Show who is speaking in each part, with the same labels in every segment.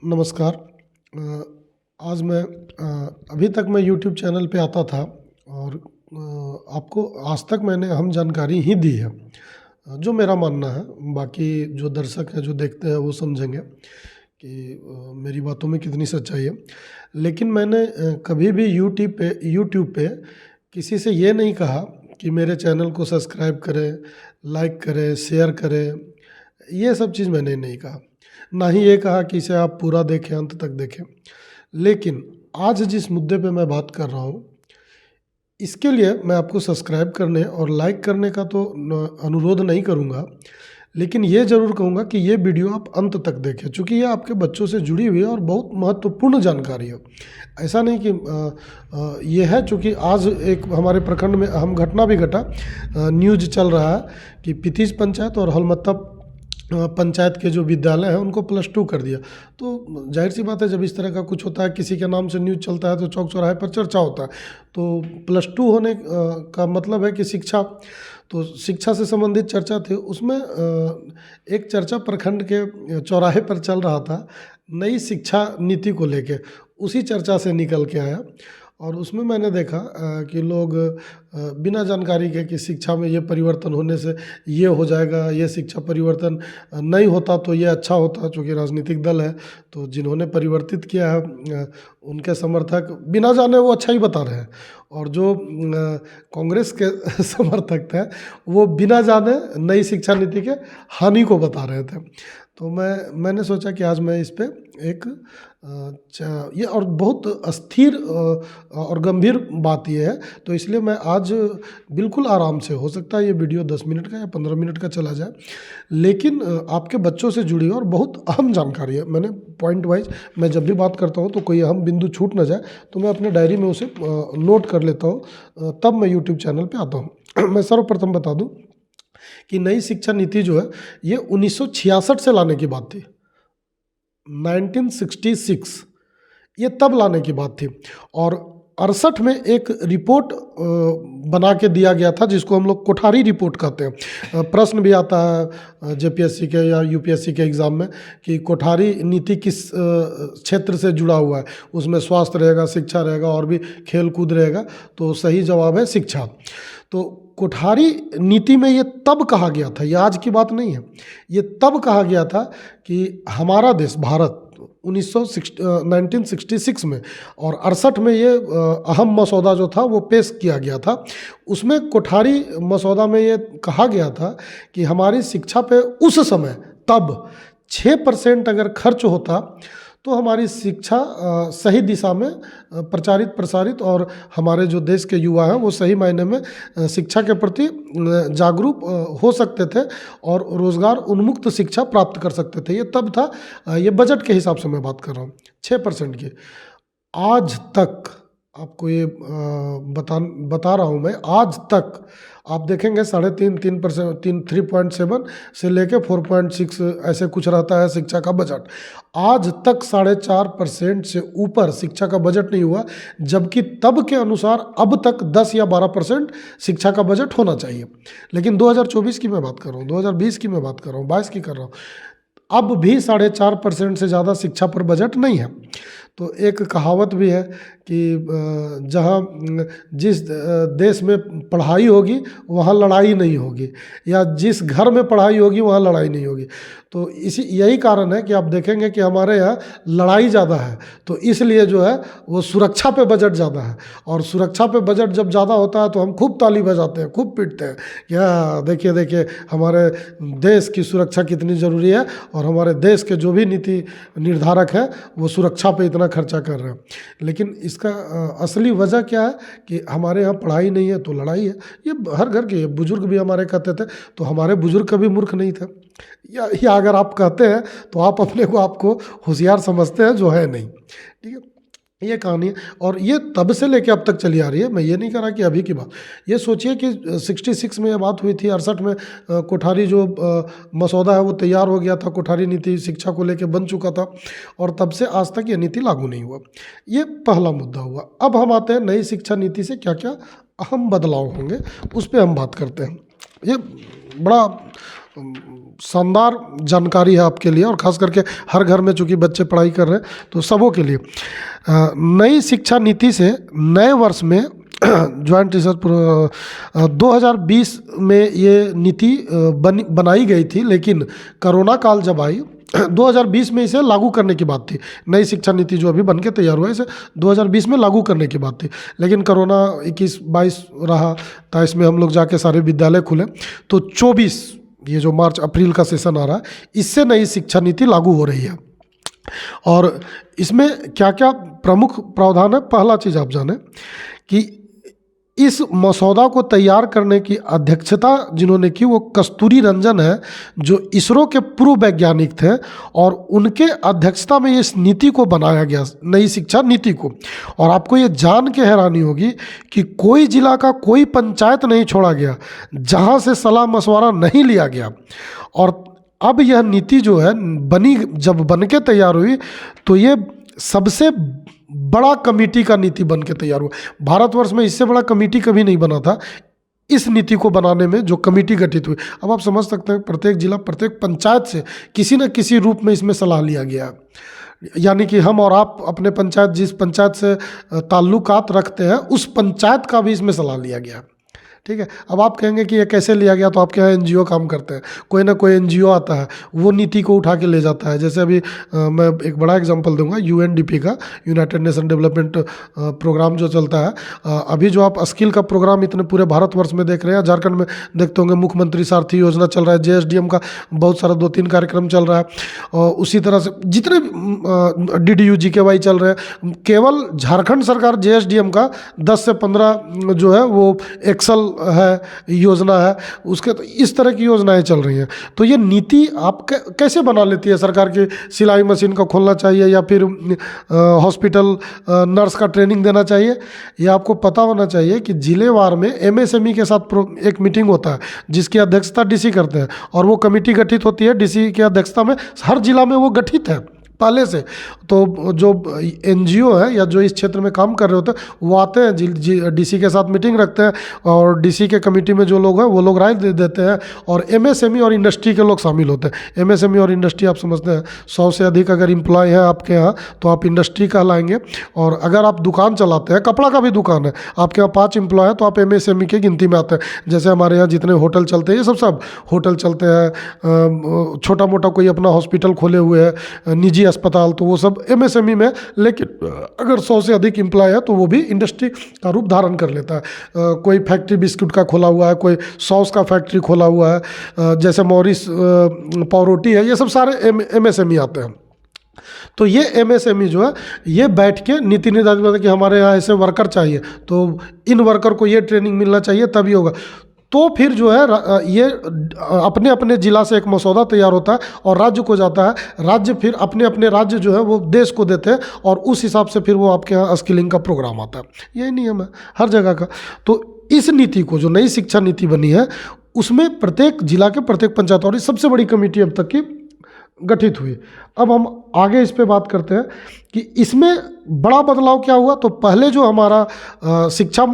Speaker 1: नमस्कार। आज मैं अभी तक मैं यूट्यूब चैनल पे आता था और आपको आज तक मैंने अहम जानकारी ही दी है, जो मेरा मानना है। बाकी जो दर्शक हैं जो देखते हैं वो समझेंगे कि मेरी बातों में कितनी सच्चाई है। लेकिन मैंने कभी भी यूट्यूब पे किसी से ये नहीं कहा कि मेरे चैनल को सब्सक्राइब करें, लाइक करें, शेयर करें। ये सब चीज़ मैंने नहीं कहा। ना ही ये कहा कि इसे आप पूरा देखें, अंत तक देखें। लेकिन आज जिस मुद्दे पे मैं बात कर रहा हूँ, इसके लिए मैं आपको सब्सक्राइब करने और लाइक करने का तो अनुरोध नहीं करूँगा, लेकिन ये ज़रूर कहूँगा कि ये वीडियो आप अंत तक देखें, क्योंकि ये आपके बच्चों से जुड़ी हुई है और बहुत महत्वपूर्ण जानकारी है। ऐसा नहीं कि ये है, चूँकि आज एक हमारे प्रखंड में अहम घटना भी घटा। न्यूज़ चल रहा है कि पितीज पंचायत और हलमत्ता पंचायत के जो विद्यालय हैं उनको +2 कर दिया। तो जाहिर सी बात है, जब इस तरह का कुछ होता है, किसी के नाम से न्यूज़ चलता है तो चौक चौराहे पर चर्चा होता है। तो +2 होने का मतलब है कि शिक्षा, तो शिक्षा से संबंधित चर्चा थी। उसमें एक चर्चा प्रखंड के चौराहे पर चल रहा था नई शिक्षा नीति को लेके। उसी चर्चा से निकल के आया और उसमें मैंने देखा कि लोग बिना जानकारी के कि शिक्षा में ये परिवर्तन होने से ये हो जाएगा, ये शिक्षा परिवर्तन नहीं होता तो ये अच्छा होता। चूँकि राजनीतिक दल है तो जिन्होंने परिवर्तित किया है उनके समर्थक बिना जाने वो अच्छा ही बता रहे हैं, और जो कांग्रेस के समर्थक थे वो बिना जाने नई शिक्षा नीति के हानि को बता रहे थे। तो मैंने सोचा कि आज मैं इस पे एक ये और बहुत अस्थिर और गंभीर बात ये है, तो इसलिए मैं आज बिल्कुल आराम से, हो सकता है ये वीडियो 10 मिनट का या 15 मिनट का चला जाए, लेकिन आपके बच्चों से जुड़ी और बहुत अहम जानकारी है। मैंने पॉइंट वाइज, मैं जब भी बात करता हूँ तो कोई अहम बिंदु छूट ना जाए तो मैं अपने डायरी में उसे नोट कर लेता हूँ, तब मैं यूट्यूब चैनल पर आता हूँ। मैं सर्वप्रथम बता दूँ कि नई शिक्षा नीति जो है ये 1966 से लाने की बात थी। 1966 ये तब लाने की बात थी, और 68 में एक रिपोर्ट बना के दिया गया था जिसको हम लोग कोठारी रिपोर्ट कहते हैं। प्रश्न भी आता है जेपीएससी के या यूपीएससी के एग्ज़ाम में कि कोठारी नीति किस क्षेत्र से जुड़ा हुआ है। उसमें स्वास्थ्य रहेगा, शिक्षा रहेगा और भी खेल कूद रहेगा, तो सही जवाब है शिक्षा। तो कोठारी नीति में ये तब कहा गया था, ये आज की बात नहीं है, ये तब कहा गया था कि हमारा देश भारत 1966 में और 68 में ये अहम मसौदा जो था वो पेश किया गया था। उसमें कोठारी मसौदा में ये कहा गया था कि हमारी शिक्षा पे उस समय तब 6% अगर खर्च होता तो हमारी शिक्षा सही दिशा में प्रचारित प्रसारित और हमारे जो देश के युवा हैं वो सही मायने में शिक्षा के प्रति जागरूक हो सकते थे और रोज़गार उन्मुक्त शिक्षा प्राप्त कर सकते थे। ये तब था, ये बजट के हिसाब से मैं बात कर रहा हूँ 6% की। आज तक आपको ये बता रहा हूँ मैं, आज तक आप देखेंगे 3.5% 3.7 से लेके 4.6 ऐसे कुछ रहता है शिक्षा का बजट। आज तक 4.5% से ऊपर शिक्षा का बजट नहीं हुआ, जबकि तब के अनुसार अब तक 10 या 12% शिक्षा का बजट होना चाहिए। लेकिन 2024 की मैं बात कर रहा हूँ, 2020 की मैं बात कर रहा हूँ, 22 की कर रहा हूँ, अब भी 4.5% से ज़्यादा शिक्षा पर बजट नहीं है। तो एक कहावत भी है कि जहाँ जिस देश में पढ़ाई होगी वहाँ लड़ाई नहीं होगी, या जिस घर में पढ़ाई होगी वहाँ लड़ाई नहीं होगी। तो यही कारण है कि आप देखेंगे कि हमारे यहाँ लड़ाई ज़्यादा है, तो इसलिए जो है वो सुरक्षा पे बजट ज़्यादा है। और सुरक्षा पे बजट जब ज़्यादा होता है तो हम खूब ताली बजाते हैं, खूब पीटते हैं, या देखिए देखिए हमारे देश की सुरक्षा कितनी ज़रूरी है और हमारे देश के जो भी नीति निर्धारक हैं वो सुरक्षा पे इतना खर्चा कर रहे हैं। लेकिन इसका असली वजह क्या है कि हमारे यहाँ पढ़ाई नहीं है तो लड़ाई है। ये हर घर के बुजुर्ग भी हमारे कहते थे, तो हमारे बुजुर्ग कभी मूर्ख नहीं थे, या अगर आप कहते हैं तो आप अपने को आपको होशियार समझते हैं, जो है नहीं। ठीक है, ये कहानी है और ये तब से लेके अब तक चली आ रही है। मैं ये नहीं कह रहा कि अभी की बात। ये सोचिए कि 66 में ये बात हुई थी, 68 में कोठारी जो मसौदा है वो तैयार हो गया था, कोठारी नीति शिक्षा को लेके बन चुका था, और तब से आज तक ये नीति लागू नहीं हुआ। ये पहला मुद्दा हुआ। अब हम आते हैं नई शिक्षा नीति से क्या क्या अहम बदलाव होंगे, उस पर हम बात करते हैं। ये बड़ा शानदार जानकारी है आपके लिए, और ख़ास करके हर घर में चूँकि बच्चे पढ़ाई कर रहे हैं तो सबों के लिए। नई शिक्षा नीति से नए वर्ष में ज्वाइंट रिसर्च 2020 में ये नीति बनाई गई थी, लेकिन कोरोना काल जब आई 2020 में इसे लागू करने की बात थी। नई शिक्षा नीति जो अभी बन के तैयार हुआ है, इसे 2020 में लागू करने की बात थी, लेकिन कोरोना 21-22 रहा, 23 में हम लोग जाके सारे विद्यालय खुले, तो 24 ये जो मार्च अप्रैल का सेशन आ रहा है, इससे नई शिक्षा नीति लागू हो रही है। और इसमें क्या क्या प्रमुख प्रावधान है, पहला चीज़ आप जाने कि इस मसौदा को तैयार करने की अध्यक्षता जिन्होंने की वो कस्तूरी रंजन है, जो इसरो के पूर्व वैज्ञानिक थे, और उनके अध्यक्षता में इस नीति को बनाया गया, नई शिक्षा नीति को। और आपको ये जान के हैरानी होगी कि कोई जिला का कोई पंचायत नहीं छोड़ा गया जहाँ से सलाह मशवरा नहीं लिया गया। और अब यह नीति जो है बनी, जब बन के तैयार हुई तो ये सबसे बड़ा कमेटी का नीति बन के तैयार हुआ। भारतवर्ष में इससे बड़ा कमेटी कभी नहीं बना था इस नीति को बनाने में, जो कमेटी गठित हुई। अब आप समझ सकते हैं प्रत्येक जिला, प्रत्येक पंचायत से किसी न किसी रूप में इसमें सलाह लिया गया। यानी कि हम और आप अपने पंचायत, जिस पंचायत से ताल्लुकात रखते हैं, उस पंचायत का भी इसमें सलाह लिया गया। ठीक है। अब आप कहेंगे कि ये कैसे लिया गया, तो आपके यहाँ एनजीओ काम करते हैं, कोई ना कोई एनजीओ आता है, वो नीति को उठा के ले जाता है। जैसे अभी मैं एक बड़ा एग्जांपल दूंगा, यूएनडीपी का, यूनाइटेड नेशन डेवलपमेंट प्रोग्राम जो चलता है। अभी जो आप स्किल का प्रोग्राम इतने पूरे भारतवर्ष में देख रहे हैं, झारखंड में देखते होंगे मुख्यमंत्री सारथी योजना चल रहा है, जेएसडीएम का बहुत सारा 2-3 कार्यक्रम चल रहा है, और उसी तरह से जितने DDU-GKY चल रहे हैं, केवल झारखंड सरकार जेएसडीएम का 10 से 15 जो है वो एक्सल है योजना है उसके, तो इस तरह की योजनाएं चल रही हैं। तो ये नीति आप कैसे बना लेती है सरकार की? सिलाई मशीन का खोलना चाहिए या फिर हॉस्पिटल नर्स का ट्रेनिंग देना चाहिए? ये आपको पता होना चाहिए कि जिलेवार में MSME के साथ एक मीटिंग होता है जिसकी अध्यक्षता DC करते हैं, और वो कमेटी गठित होती है DC की अध्यक्षता में, हर जिला में वो गठित है पहले से। तो जो एनजीओ है या जो इस क्षेत्र में काम कर रहे होते हैं वो आते हैं, DC के साथ मीटिंग रखते हैं, और DC के कमेटी में जो लोग हैं वो लोग राय दे देते हैं, और MSME और इंडस्ट्री के लोग शामिल होते हैं। MSME और इंडस्ट्री आप समझते हैं, 100 से अधिक अगर एम्प्लॉय हैं आपके यहाँ तो आप इंडस्ट्री कहलाएंगे। और अगर आप दुकान चलाते हैं, कपड़ा का भी दुकान है, आपके यहाँ 5 एम्प्लॉय हैं तो आप MSME के गिनती में आते हैं। जैसे हमारे यहाँ जितने होटल चलते हैं, ये सब होटल चलते हैं, छोटा मोटा कोई अपना हॉस्पिटल खोले हुए है, निजी अस्पताल, तो वो सब MSME में। लेकिन अगर 100 से अधिक एम्प्लॉय है तो वो भी इंडस्ट्री का रूप धारण कर लेता है। कोई फैक्ट्री बिस्कुट का खोला हुआ है, कोई सॉस का फैक्ट्री खोला हुआ है, जैसे मॉरिस पावरोटी है, ये सब सारे MSME आते हैं। तो ये MSME जो है ये बैठ के नीति निर्धारित करता है कि हमारे यहाँ ऐसे वर्कर चाहिए, तो इन वर्कर को ये ट्रेनिंग मिलना चाहिए, तभी होगा। तो फिर जो है ये अपने अपने जिला से एक मसौदा तैयार होता है और राज्य को जाता है। राज्य फिर अपने अपने राज्य जो है वो देश को देते हैं, और उस हिसाब से फिर वो आपके यहाँ स्किलिंग का प्रोग्राम आता है। यही नियम है हर जगह का। तो इस नीति को, जो नई शिक्षा नीति बनी है, उसमें प्रत्येक जिला के प्रत्येक पंचायत, और सबसे बड़ी कमेटी अब तक की गठित हुई। अब हम आगे इस पे बात करते हैं कि इसमें बड़ा बदलाव क्या हुआ। तो पहले जो हमारा शिक्षा,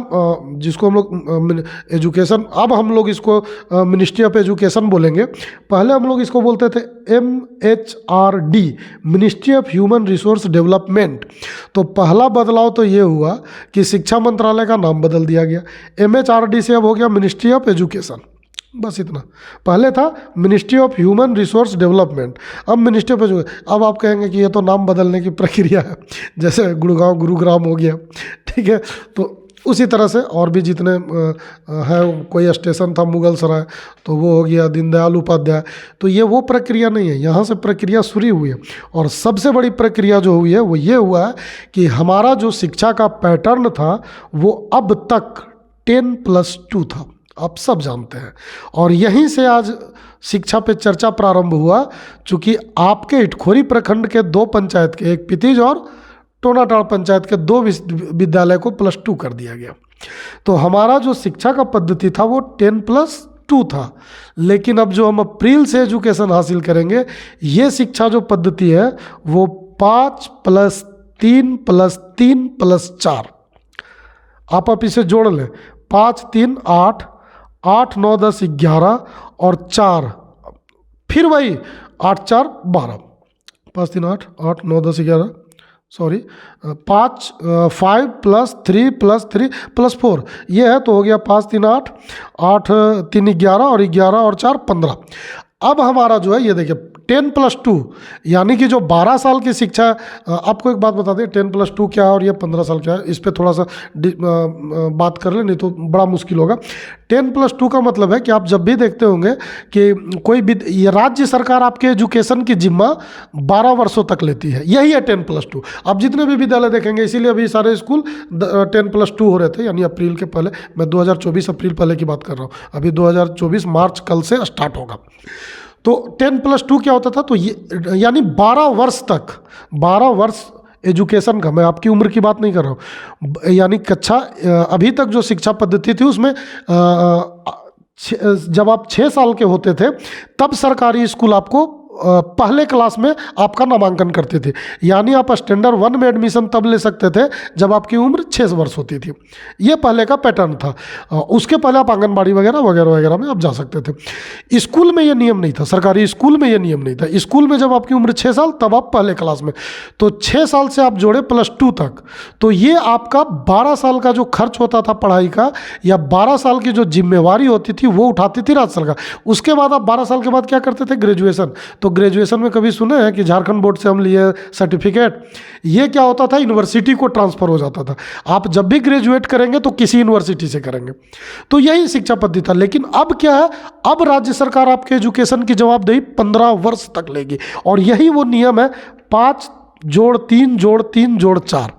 Speaker 1: जिसको हम लोग एजुकेशन, अब हम लोग इसको मिनिस्ट्री ऑफ एजुकेशन बोलेंगे, पहले हम लोग इसको बोलते थे MHRD, ministry of human resource development. तो पहला बदलाव तो ये हुआ कि शिक्षा मंत्रालय का नाम बदल दिया गया, MHRD से अब हो गया मिनिस्ट्री ऑफ एजुकेशन। बस इतना। पहले था ministry of human resource development, अब मिनिस्ट्री ऑफ एजुकेशन। अब आप कहेंगे कि ये तो नाम बदलने की प्रक्रिया है, जैसे गुड़गांव गुरुग्राम हो गया, ठीक है। तो उसी तरह से और भी जितने हैं, कोई स्टेशन था मुगल सराय, तो वो हो गया दीनदयाल उपाध्याय। तो ये वो प्रक्रिया नहीं है, यहाँ से प्रक्रिया शुरू हुई है। और सबसे बड़ी प्रक्रिया जो हुई है वो ये हुआ है कि हमारा जो शिक्षा का पैटर्न था वो अब तक 10+2 था, आप सब जानते हैं। और यहीं से आज शिक्षा पे चर्चा प्रारंभ हुआ, चूँकि आपके इटखोरी प्रखंड के 2 पंचायत के, एक पितिज और टोनाटाड़ पंचायत के 2 विद्यालय को +2 कर दिया गया। तो हमारा जो शिक्षा का पद्धति था वो 10+2 था। लेकिन अब जो हम अप्रैल से एजुकेशन हासिल करेंगे, ये शिक्षा जो पद्धति है वो 5+3+3+4, आप इसे जोड़ लें, 5, 3, 8, 8, 9, 10, 11 और 4, फिर वही 8 4 12, 5 3 8, 8 9 10 11, सॉरी 5 5 + 3 + 3 + 4, ये है, तो हो गया 5 3 8, 8 3 11 और 11 और 4 15। अब हमारा जो है ये देखिए 10 + 2 यानी कि जो 12 साल की शिक्षा, आपको एक बात बता दें 10 + 2 क्या है और ये 15 साल क्या है, इस पर थोड़ा सा बात कर ले, नहीं तो बड़ा मुश्किल होगा। 10 + 2 का मतलब है कि आप जब भी देखते होंगे कि कोई भी ये राज्य सरकार आपके एजुकेशन की जिम्मा 12 वर्षों तक लेती है, यही है 10 + 2। आप जितने भी विद्यालय देखेंगे, इसीलिए अभी सारे स्कूल 10 + 2 हो रहे थे, यानी अप्रैल के पहले, मैं 2024 अप्रैल पहले की बात कर रहा हूँ, अभी 2024 मार्च कल से स्टार्ट होगा। तो 10 + 2 क्या होता था, तो ये यानी 12 वर्ष तक, 12 वर्ष एजुकेशन का, मैं आपकी उम्र की बात नहीं कर रहा हूँ, यानी कक्षा अभी तक जो शिक्षा पद्धति थी उसमें जब आप 6 साल के होते थे तब सरकारी स्कूल आपको पहले क्लास में आपका नामांकन करते थे, यानी आप स्टैंडर्ड 1 में एडमिशन तब ले सकते थे जब आपकी उम्र 6 वर्ष होती थी। ये पहले का पैटर्न था। उसके पहले आप आंगनबाड़ी वगैरह वगैरह वगैरह में आप जा सकते थे। स्कूल में ये नियम नहीं था, सरकारी स्कूल में ये नियम नहीं था। स्कूल में जब आपकी उम्र 6 साल तब आप पहले क्लास में, तो 6 साल से आप जोड़े +2 तक, तो ये आपका 12 साल का जो खर्च होता था पढ़ाई का, या 12 साल की जो जिम्मेवारी होती थी वो उठाती थी राज्य सरकार। उसके बाद आप 12 साल के बाद क्या करते थे, ग्रेजुएशन। तो ग्रेजुएशन में कभी सुने हैं कि झारखंड बोर्ड से हम लिए सर्टिफिकेट, ये क्या होता था, यूनिवर्सिटी को ट्रांसफर हो जाता था। आप जब भी ग्रेजुएट करेंगे तो किसी यूनिवर्सिटी से करेंगे, तो यही शिक्षा पद्धति था। लेकिन अब क्या है, अब राज्य सरकार आपके एजुकेशन की जवाबदेही 15 वर्ष तक लेगी, और यही वो नियम है 5 जोड़ 3 जोड़ 3 जोड़ 4।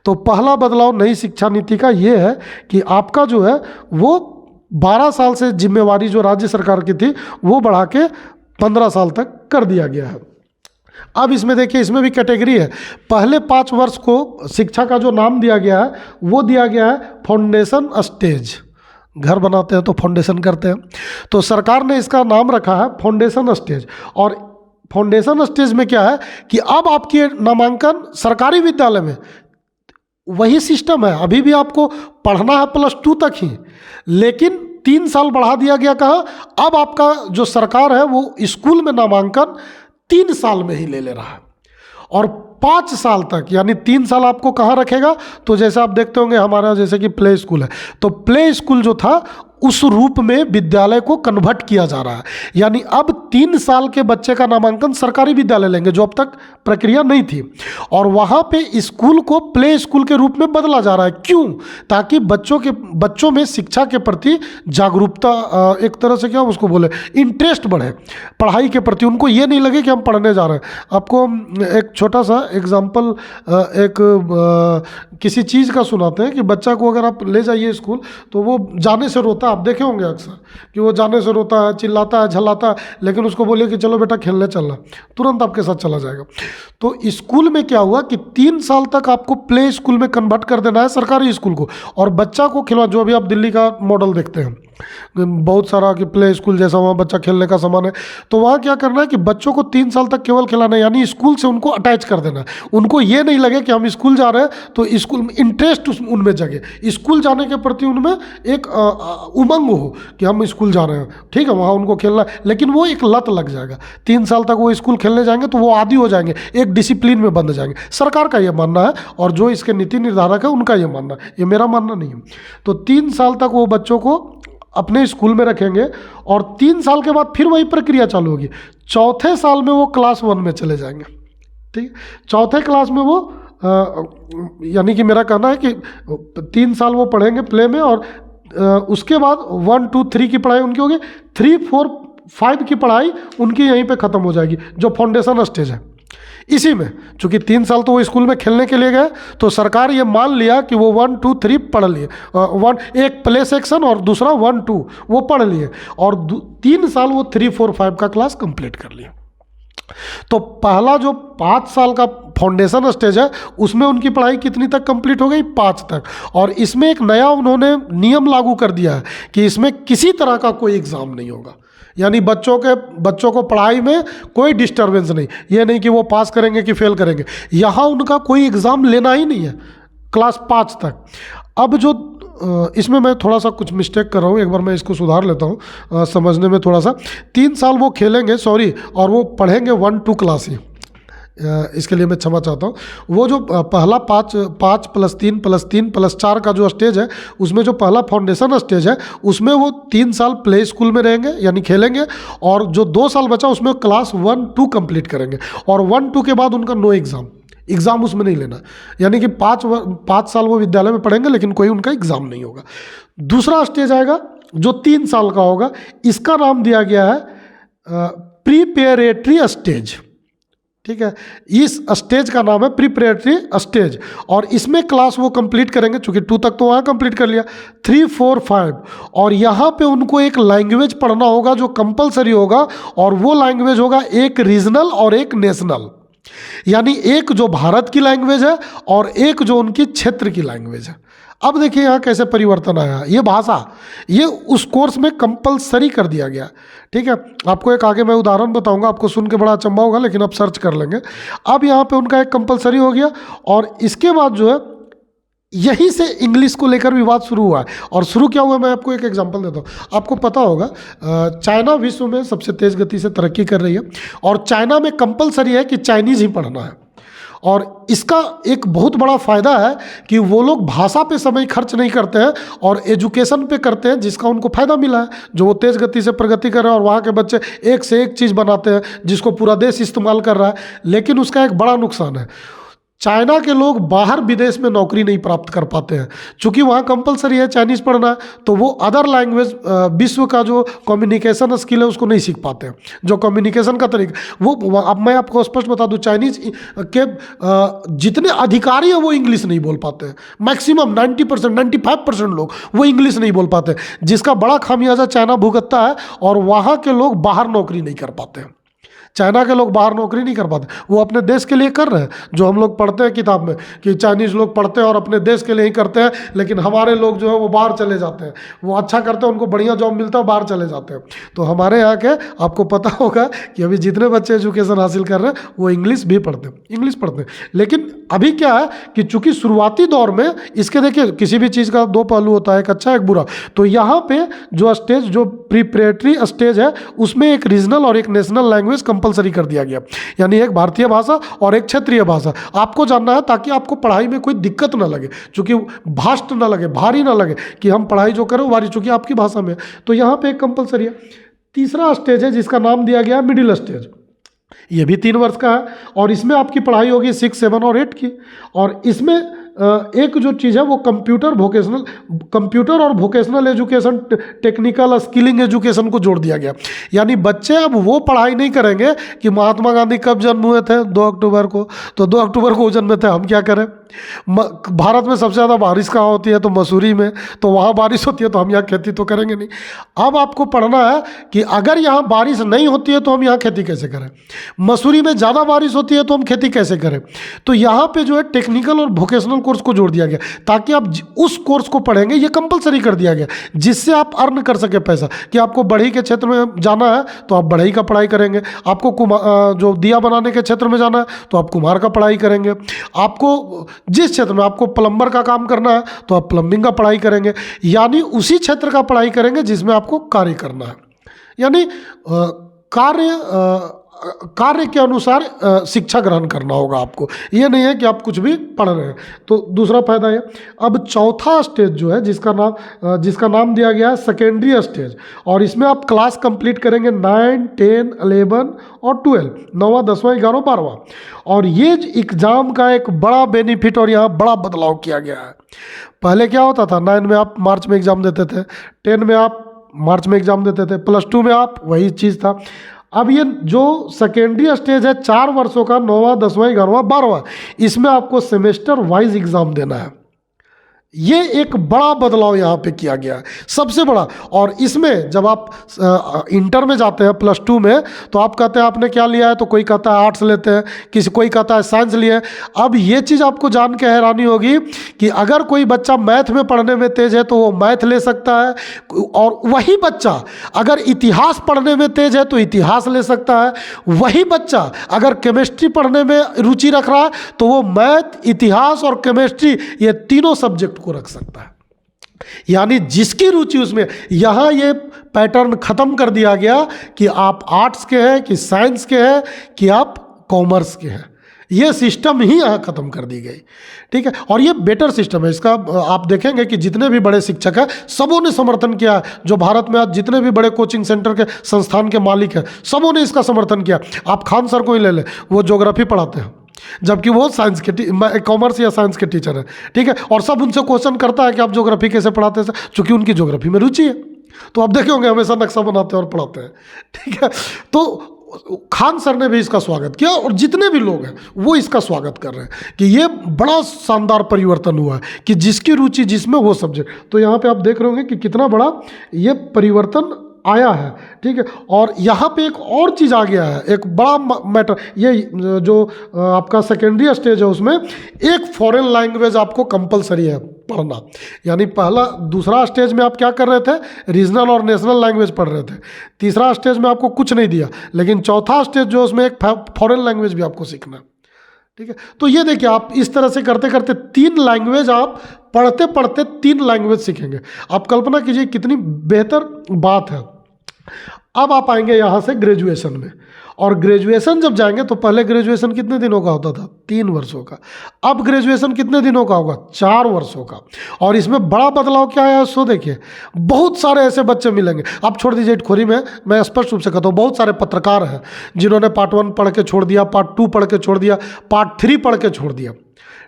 Speaker 1: तो पहला बदलाव नई शिक्षा नीति का ये है कि आपका जो है वो 12 साल से जिम्मेवारी जो राज्य सरकार की थी वो बढ़ा के 15 साल तक कर दिया गया है। अब इसमें देखिए, इसमें भी कैटेगरी है। पहले 5 वर्ष को शिक्षा का जो नाम दिया गया है वो दिया गया है फाउंडेशन स्टेज। घर बनाते हैं तो फाउंडेशन करते हैं, तो सरकार ने इसका नाम रखा है फाउंडेशन स्टेज। और फाउंडेशन स्टेज में क्या है कि अब आपकी नामांकन सरकारी विद्यालय में वही सिस्टम है, अभी भी आपको पढ़ना है +2 तक ही, लेकिन 3 साल बढ़ा दिया गया। कहाँ, अब आपका जो सरकार है वो स्कूल में नामांकन 3 साल में ही ले रहा है, और 5 साल तक, यानी 3 साल आपको कहाँ रखेगा, तो जैसे आप देखते होंगे हमारा जैसे कि प्ले स्कूल है, तो प्ले स्कूल जो था उस रूप में विद्यालय को कन्वर्ट किया जा रहा है। यानी अब 3 साल के बच्चे का नामांकन सरकारी विद्यालय लेंगे, जो अब तक प्रक्रिया नहीं थी, और वहाँ पे स्कूल को प्ले स्कूल के रूप में बदला जा रहा है। क्यों, ताकि बच्चों में शिक्षा के प्रति जागरूकता, एक तरह से क्या उसको बोले, इंटरेस्ट बढ़े पढ़ाई के प्रति। उनको ये नहीं लगे कि हम पढ़ने जा रहे हैं। आपको एक छोटा सा एग्जाम्पल किसी चीज़ का सुनाते हैं कि बच्चा को अगर आप ले जाइए स्कूल तो वो जाने से रोता है, आप देखे होंगे अक्सर कि वो जाने से रोता है, चिल्लाता है, झल्लाता है, लेकिन उसको बोलिए कि चलो बेटा खेलने चलना, तुरंत आपके साथ चला जाएगा। तो स्कूल में क्या हुआ कि 3 साल तक आपको प्ले स्कूल में कन्वर्ट कर देना है सरकारी स्कूल को, और बच्चा को खिलवा, जो अभी आप दिल्ली का मॉडल देखते हैं बहुत सारा कि प्ले स्कूल जैसा वहाँ बच्चा खेलने का सामान है, तो वहाँ क्या करना है कि बच्चों को 3 साल तक केवल खिलाना है, यानी स्कूल से उनको अटैच कर देना है। उनको ये नहीं लगे कि हम स्कूल जा रहे हैं, तो स्कूल में इंटरेस्ट उनमें जगे, स्कूल जाने के प्रति उनमें एक उमंग हो कि हम स्कूल जा रहे हैं, ठीक है, वहाँ उनको खेलना, लेकिन वो एक लत लग जाएगा। 3 साल तक वो स्कूल खेलने जाएंगे तो वो आदी हो जाएंगे, एक डिसिप्लिन में बंध जाएंगे। सरकार का ये मानना है, और जो इसके नीति निर्धारक है उनका ये मानना है, ये मेरा मानना नहीं है। तो 3 साल तक वो बच्चों को अपने स्कूल में रखेंगे, और 3 साल के बाद फिर वही प्रक्रिया चालू होगी। 4थे साल में वो क्लास 1 में चले जाएंगे, ठीक। 4थे क्लास में वो यानी कि मेरा कहना है कि 3 साल वो पढ़ेंगे प्ले में, और उसके बाद 1 2 3 की पढ़ाई उनकी होगी, 3 4 5 की पढ़ाई उनकी यहीं पे ख़त्म हो जाएगी, जो फाउंडेशन स्टेज है। इसी में चूंकि 3 साल तो वो स्कूल में खेलने के लिए गए, तो सरकार ये मान लिया कि वो 1 2 3 पढ़ लिए, एक प्ले सेक्शन और दूसरा 1 2 वो पढ़ लिए, और 3 साल वो 3 4 5 का क्लास कंप्लीट कर लिए। तो पहला जो 5 साल का फाउंडेशन स्टेज है उसमें उनकी पढ़ाई कितनी तक कंप्लीट हो गई, 5 तक। और इसमें एक नया उन्होंने नियम लागू कर दिया है कि इसमें किसी तरह का कोई एग्ज़ाम नहीं होगा, यानी बच्चों को पढ़ाई में कोई डिस्टर्बेंस नहीं। ये नहीं कि वो पास करेंगे कि फेल करेंगे, यहाँ उनका कोई एग्ज़ाम लेना ही नहीं है क्लास 5 तक। अब जो इसमें मैं थोड़ा सा कुछ मिस्टेक कर रहा हूँ, एक बार मैं इसको सुधार लेता हूँ समझने में थोड़ा सा। 3 साल वो खेलेंगे, सॉरी, और वो पढ़ेंगे 1-2 क्लास ही। इसके लिए मैं क्षमा चाहता हूँ। वो जो पहला 5 + 3 + 3 + 4 का जो स्टेज है, उसमें जो पहला फाउंडेशन स्टेज है उसमें वो 3 साल प्ले स्कूल में रहेंगे यानी खेलेंगे, और जो 2 साल बचा उसमें क्लास 1-2 कंप्लीट करेंगे, और 1-2 के बाद उनका नो एग्ज़ाम उसमें नहीं लेना, यानी कि 5 साल वो विद्यालय में पढ़ेंगे लेकिन कोई उनका एग्ज़ाम नहीं होगा। दूसरा स्टेज आएगा जो 3 साल का होगा, इसका नाम दिया गया है प्रीपेरेटरी स्टेज। ठीक है, इस स्टेज का नाम है प्रीपेरेटरी स्टेज, और इसमें क्लास वो कंप्लीट करेंगे, चूंकि 2 तक तो वहाँ कंप्लीट कर लिया, 3, 4, 5, और यहाँ पे उनको एक लैंग्वेज पढ़ना होगा जो कंपलसरी होगा, और वो लैंग्वेज होगा एक रीजनल और एक नेशनल, यानी एक जो भारत की लैंग्वेज है और एक जो उनकी क्षेत्र की लैंग्वेज है। अब देखिए यहाँ कैसे परिवर्तन आया, ये भाषा ये उस कोर्स में कंपलसरी कर दिया गया। ठीक है, आपको एक आगे मैं उदाहरण बताऊंगा, आपको सुन के बड़ा अचंभा होगा लेकिन आप सर्च कर लेंगे। अब यहाँ पे उनका एक कंपलसरी हो गया, और इसके बाद जो है यहीं से इंग्लिश को लेकर विवाद शुरू हुआ है। और शुरू क्या हुआ, मैं आपको एक एग्जांपल देता हूँ। आपको पता होगा चाइना विश्व में सबसे तेज़ गति से तरक्की कर रही है, और चाइना में कंपलसरी है कि चाइनीज़ ही पढ़ना है, और इसका एक बहुत बड़ा फ़ायदा है कि वो लोग भाषा पे समय खर्च नहीं करते हैं और एजुकेशन पे करते हैं, जिसका उनको फ़ायदा मिला है। जो वो तेज़ गति से प्रगति कर रहे हैं और वहाँ के बच्चे एक से एक चीज़ बनाते हैं जिसको पूरा देश इस्तेमाल कर रहा है, लेकिन उसका एक बड़ा नुकसान है, चाइना के लोग बाहर विदेश में नौकरी नहीं प्राप्त कर पाते हैं, क्योंकि वहाँ कंपलसरी है चाइनीज़ पढ़ना है, तो वो अदर लैंग्वेज विश्व का जो कम्युनिकेशन स्किल है उसको नहीं सीख पाते हैं, जो कम्युनिकेशन का तरीका वो। अब मैं आपको स्पष्ट बता दूँ, चाइनीज़ के जितने अधिकारी हैं वो इंग्लिश नहीं बोल पाते हैं, मैक्सिमम 90%, 95% लोग वो इंग्लिश नहीं बोल पाते, जिसका बड़ा खामियाजा चाइना भुगतता है, और वहाँ के लोग बाहर नौकरी नहीं कर पाते हैं। चाइना के लोग बाहर नौकरी नहीं कर पाते, वो अपने देश के लिए कर रहे हैं, जो हम लोग पढ़ते हैं किताब में कि चाइनीज़ लोग पढ़ते हैं और अपने देश के लिए ही करते हैं, लेकिन हमारे लोग जो है वो बाहर चले जाते हैं, वो अच्छा करते हैं, उनको बढ़िया जॉब मिलता है, बाहर चले जाते हैं। तो हमारे यहाँ के आपको पता होगा कि अभी जितने बच्चे एजुकेशन हासिल कर रहे हैं वो इंग्लिश भी पढ़ते हैं, इंग्लिश पढ़ते हैं। लेकिन अभी क्या है कि चूंकि शुरुआती दौर में इसके, देखिए किसी भी चीज़ का 2 पहलू होता है, एक अच्छा एक बुरा, तो यहाँ पे जो स्टेज, जो प्रीपेरेटरी स्टेज है, उसमें एक रीजनल और एक नेशनल लैंग्वेज कंपलसरी कर दिया गया, यानी एक भारतीय भाषा और एक क्षेत्रीय भाषा आपको जानना है, ताकि आपको पढ़ाई में कोई दिक्कत ना लगे, चूंकि भास्ट ना लगे, भारी ना लगे कि हम पढ़ाई जो करें भारी, चूंकि आपकी भाषा में, तो यहाँ पे एक कंपलसरी है। तीसरा स्टेज है जिसका नाम दिया गया मिडिल स्टेज, ये भी 3 वर्ष का है, और इसमें आपकी पढ़ाई होगी 6, 7 और 8 की, और इसमें एक जो चीज़ है वो कंप्यूटर और vocational education, technical skilling education को जोड़ दिया गया। यानी बच्चे अब वो पढ़ाई नहीं करेंगे कि महात्मा गांधी कब जन्म हुए थे, 2 अक्टूबर को, तो 2 अक्टूबर को वो जन्मे थे, हम क्या करें। भारत में सबसे ज़्यादा बारिश कहाँ होती है, तो मसूरी में, तो वहाँ बारिश होती है, तो हम यहाँ खेती तो करेंगे नहीं। अब आपको पढ़ना है कि अगर यहाँ बारिश नहीं होती है तो हम यहाँ खेती कैसे करें, मसूरी में ज़्यादा बारिश होती है तो हम खेती कैसे करें। तो यहाँ पे जो है टेक्निकल और वोकेशनल कोर्स को जोड़ दिया गया, ताकि आप उस कोर्स को पढ़ेंगे, ये कंपलसरी कर दिया गया, जिससे आप अर्न कर सके पैसा, कि आपको बढ़ई के क्षेत्र में जाना है तो आप बढ़ई का पढ़ाई करेंगे, आपको जो दिया बनाने के क्षेत्र में जाना है तो आप कुम्हार का पढ़ाई करेंगे, आपको जिस क्षेत्र में आपको प्लम्बर का काम करना है तो आप प्लम्बिंग का पढ़ाई करेंगे, यानी उसी क्षेत्र का पढ़ाई करेंगे जिसमें आपको कार्य करना है, यानी कार्य के अनुसार शिक्षा ग्रहण करना होगा आपको, ये नहीं है कि आप कुछ भी पढ़ रहे हैं। तो दूसरा फायदा है। अब चौथा स्टेज जो है जिसका नाम दिया गया है सेकेंडरी स्टेज, और इसमें आप क्लास कंप्लीट करेंगे 9, 10, 11 और 12, 9वां 10वां 11वां 12वां। और ये एग्ज़ाम का एक बड़ा बेनिफिट और यहाँ बड़ा बदलाव किया गया है। पहले क्या होता था, 9 में आप मार्च में एग्ज़ाम देते थे, 10 में आप मार्च में एग्ज़ाम देते थे, +2 में आप वही चीज़ था। अब ये जो सेकेंडरी स्टेज है 4 वर्षों का, 9वां 10वां 11वां 12वां, इसमें आपको सेमेस्टर वाइज एग्ज़ाम देना है। ये एक बड़ा बदलाव यहाँ पे किया गया है, सबसे बड़ा। और इसमें जब आप इंटर में जाते हैं +2 में, तो आप कहते हैं आपने क्या लिया है, तो कोई कहता है आर्ट्स लेते हैं, कोई कहता है साइंस लिए। अब ये चीज़ आपको जान के हैरानी होगी कि अगर कोई बच्चा मैथ में पढ़ने में तेज है तो वो मैथ ले सकता है, और वही बच्चा अगर इतिहास पढ़ने में तेज है तो इतिहास ले सकता है। वही बच्चा अगर केमिस्ट्री पढ़ने में रुचि रख रहा है तो वो मैथ, इतिहास और केमिस्ट्री, ये तीनों सब्जेक्ट को रख सकता है। यानी जिसकी रुचि उसमें, यहाँ ये पैटर्न खत्म कर दिया गया कि आप आर्ट्स के हैं कि साइंस के हैं कि आप कॉमर्स के हैं। ये सिस्टम ही यहाँ खत्म कर दी गई, ठीक है। और ये बेटर सिस्टम है इसका। आप देखेंगे कि जितने भी बड़े शिक्षक हैं सबों ने समर्थन किया। जो भारत में आज जितने भी बड़े कोचिंग सेंटर के संस्थान के मालिक हैं सबों ने इसका समर्थन किया। आप खान सर को ही ले लें, वो ज्योग्राफी पढ़ाते हैं जबकि वो साइंस के कॉमर्स या साइंस के टीचर हैं, ठीक है। और सब उनसे क्वेश्चन करता है कि आप ज्योग्राफी कैसे पढ़ाते हैं, चूँकि उनकी ज्योग्राफी में रुचि है। तो आप देखे होंगे हमेशा नक्शा बनाते हैं और पढ़ाते हैं, ठीक है। तो खान सर ने भी इसका स्वागत किया और जितने भी लोग हैं वो इसका स्वागत कर रहे हैं कि ये बड़ा शानदार परिवर्तन हुआ है कि जिसकी रुचि जिसमें वो सब्जेक्ट। तो यहाँ पे आप देख रहे होंगे कि कितना बड़ा ये परिवर्तन आया है, ठीक है। और यहाँ पे एक और चीज़ आ गया है, एक बड़ा मैटर, ये जो आपका सेकेंडरी स्टेज है उसमें एक फॉरेन लैंग्वेज आपको कंपलसरी है पढ़ना। यानी पहला दूसरा स्टेज में आप क्या कर रहे थे, रीजनल और नेशनल लैंग्वेज पढ़ रहे थे। तीसरा स्टेज में आपको कुछ नहीं दिया, लेकिन चौथा स्टेज जो उसमें एक फॉरेन लैंग्वेज भी आपको सीखना है, ठीक है। तो ये देखिए आप इस तरह से करते करते 3 लैंग्वेज आप पढ़ते पढ़ते 3 लैंग्वेज सीखेंगे। आप कल्पना कीजिए कितनी बेहतर बात है। अब आप आएंगे यहाँ से ग्रेजुएशन में, और ग्रेजुएशन जब जाएंगे तो पहले ग्रेजुएशन कितने दिनों का होता था, 3 वर्षों का। अब ग्रेजुएशन कितने दिनों का होगा, 4 वर्षों का। और इसमें बड़ा बदलाव क्या है सो देखिए, बहुत सारे ऐसे बच्चे मिलेंगे। आप छोड़ दीजिए इटखोरी में, मैं स्पष्ट रूप से कहता हूँ बहुत सारे पत्रकार हैं जिन्होंने पार्ट 1 पढ़ के छोड़ दिया, पार्ट 2 पढ़ के छोड़ दिया, पार्ट 3 पढ़ के छोड़ दिया,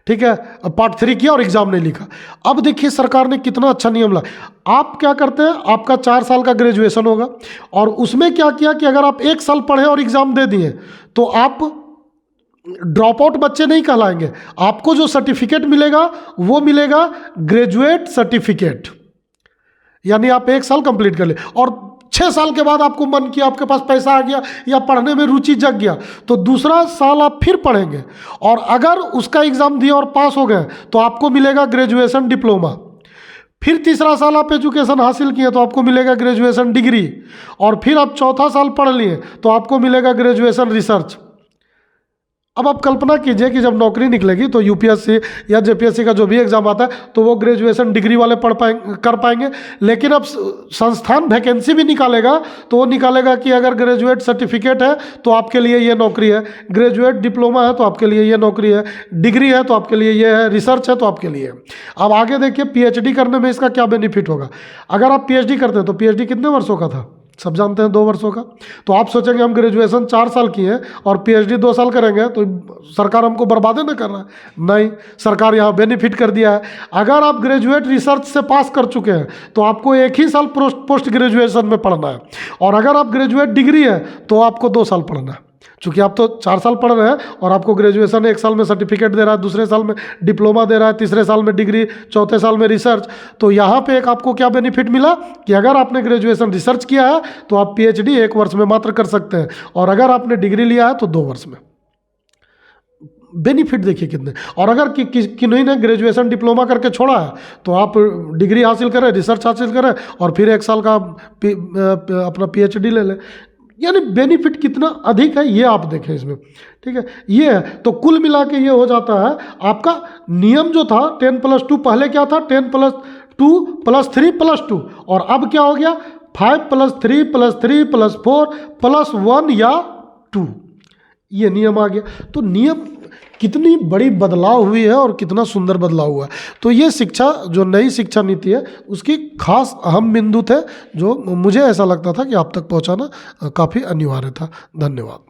Speaker 1: ठीक है। पार्ट 3 किया और एग्जाम नहीं लिखा। अब देखिए सरकार ने कितना अच्छा नियम लाया। आप क्या करते हैं, आपका 4 साल का ग्रेजुएशन होगा और उसमें क्या किया कि अगर आप 1 साल पढ़े और एग्जाम दे दिए तो आप ड्रॉप आउट बच्चे नहीं कहलाएंगे। आपको जो सर्टिफिकेट मिलेगा वो मिलेगा ग्रेजुएट सर्टिफिकेट, यानी आप 1 साल कंप्लीट कर ले। और 6 साल के बाद आपको मन किया, आपके पास पैसा आ गया या पढ़ने में रुचि जग गया तो दूसरा साल आप फिर पढ़ेंगे, और अगर उसका एग्जाम दिया और पास हो गए तो आपको मिलेगा ग्रेजुएशन डिप्लोमा। फिर तीसरा साल आप एजुकेशन हासिल किए तो आपको मिलेगा ग्रेजुएशन डिग्री, और फिर आप चौथा साल पढ़ लिए तो आपको मिलेगा ग्रेजुएशन रिसर्च। अब आप कल्पना कीजिए कि जब नौकरी निकलेगी तो यूपीएससी या जेपीएससी का जो भी एग्जाम आता है तो वो ग्रेजुएशन डिग्री वाले कर पाएंगे। लेकिन अब संस्थान वैकेंसी भी निकालेगा तो वो निकालेगा कि अगर ग्रेजुएट सर्टिफिकेट है तो आपके लिए ये नौकरी है, ग्रेजुएट डिप्लोमा है तो आपके लिए ये नौकरी है, डिग्री है तो आपके लिए ये है, रिसर्च है तो आपके लिए है। अब आगे देखिए पीएचडी करने में इसका क्या बेनिफिट होगा। अगर आप पीएचडी करते हैं तो पीएचडी कितने वर्षों का था, सब जानते हैं 2 वर्षों का। तो आप सोचेंगे हम ग्रेजुएशन 4 साल किए हैं और पीएचडी 2 साल करेंगे तो सरकार हमको बर्बाद न कर रहा है। नहीं, सरकार यहाँ बेनिफिट कर दिया है। अगर आप ग्रेजुएट रिसर्च से पास कर चुके हैं तो आपको 1 ही साल पोस्ट ग्रेजुएशन में पढ़ना है, और अगर आप ग्रेजुएट डिग्री है तो आपको 2 साल पढ़ना है। चूँकि आप तो 4 साल पढ़ रहे हैं और आपको ग्रेजुएशन 1 साल में सर्टिफिकेट दे रहा है, दूसरे साल में डिप्लोमा दे रहा है, तीसरे साल में डिग्री, चौथे साल में रिसर्च। तो यहाँ पे एक आपको क्या बेनिफिट मिला कि अगर आपने ग्रेजुएशन रिसर्च किया है तो आप पीएचडी 1 वर्ष में मात्र कर सकते हैं, और अगर आपने डिग्री लिया है तो 2 वर्ष में। बेनिफिट देखिए कितने। और अगर किन्हीं ने ग्रेजुएशन डिप्लोमा करके छोड़ा है तो आप डिग्री हासिल करें, रिसर्च हासिल करें और फिर 1 साल का अपना पीएचडी ले लें। यानी बेनिफिट कितना अधिक है ये आप देखें इसमें, ठीक है। ये है तो कुल मिला के ये हो जाता है आपका नियम जो था 10+2, पहले क्या था 10+2 +3 +2, और अब क्या हो गया 5+3 +3 +4 +1 या 2, ये नियम आ गया। तो नियम कितनी बड़ी बदलाव हुई है और कितना सुंदर बदलाव हुआ है। तो ये शिक्षा जो नई शिक्षा नीति है उसकी खास अहम बिंदु थे जो मुझे ऐसा लगता था कि आप तक पहुंचाना काफ़ी अनिवार्य था। धन्यवाद।